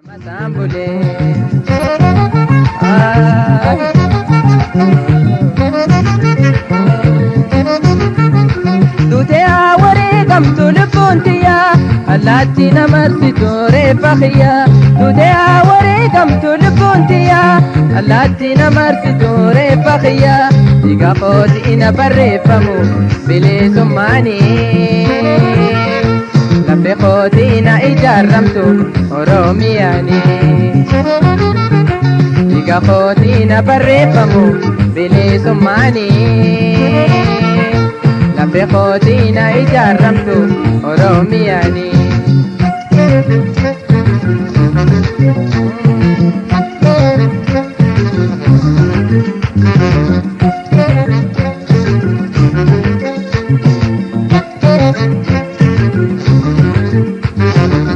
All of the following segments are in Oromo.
Masambule. Dutee waree gamtuu lubbuun tiyyaa allaattii namarsitu reeffa kiyyaa. Dutee waree gamtuu lubbuun tiyyaa allaattii namarsitu reeffa kiyyaa. Dhiiga kootii na barreeffamu bilisummaanii. Laphee kootii na ijaarramtu Oromiyaanii. Dhiiga kootii na barreeffamu bilisummaanii. Laphee kootii na ijaarramtu Oromiyaanii.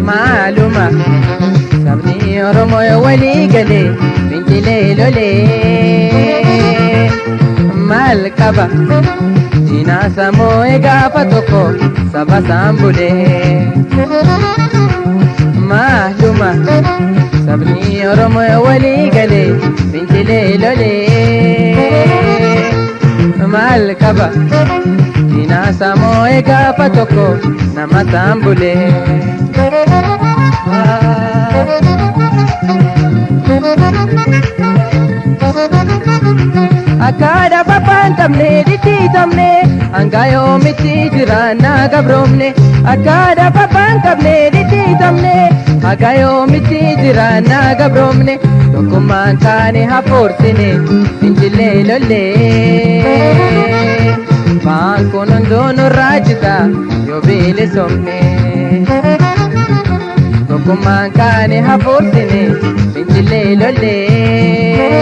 Maaluma sabni Oromoo yoo walii galee fincilee lolee maal qaba diinaa samoo gaafa tokko saba saambulee. Maaluma sabni Oromoo yoo walii galee fincilee lolee maal qaba diinaa samoo gaafa tokko nama saambulee. Akkaadaa babbaan qabne dhiitii qabne hanga yoomitti jiraannaa gabroomne. Akkaadaa babbaan qabne dhiitii qabne hanga yoomitti jiraannaa gabroomne. Tokkummaan kaane hafuursine fincilee lollee. Baan kun hunduu nurraa jita yoo bilisomne. Tokkummaan kaane hafuursine fincilee lollee.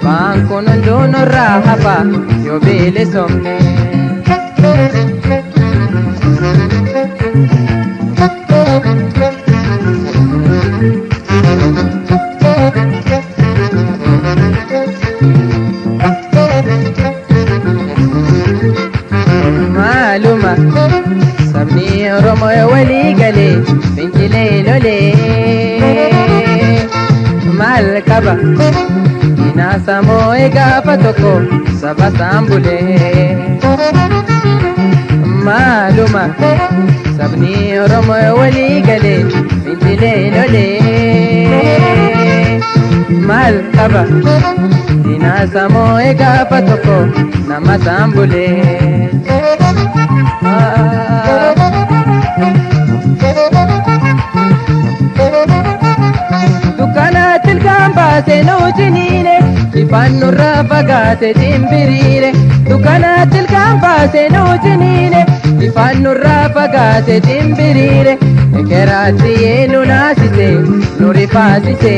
Baan kun hunduu nurraa hafa yoo bilisomne. Maaluma sabni Oromoo yoo walii galee fincilee lolee maal qaba diinaa samoo gaafa tokko saba saambulee. Maaluma sabni Oromoo yoo walii galee fincilee lolee maal qaba diinaa samoo gaafa tokko nama saambulee. Dukkana tilkaan baase nuujiniine ifaan nurraa fagaate dimbiriire. Dukkana tilkaan baase nuujiniine ifaan nurraa fagaate dimbiriire. Ekeraatti nu naasise nu rifaasise.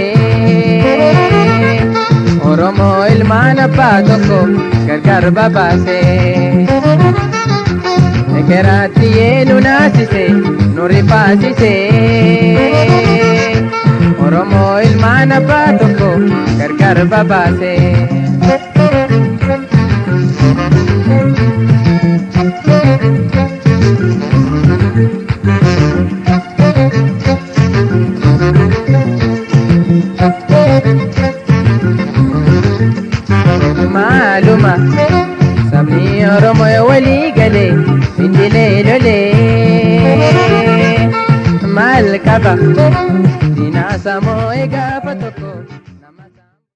Oromoo ilmaan abbaa tokko gargar babaase. Ekeraatti nu naasise nu rifaasise. Oromoo ilmaan abbaa tokko gargar babaase. Maaluma sabni Oromoo yoo walii galee fincilee lolee maal qaba diinaa samoo gaafa tokko.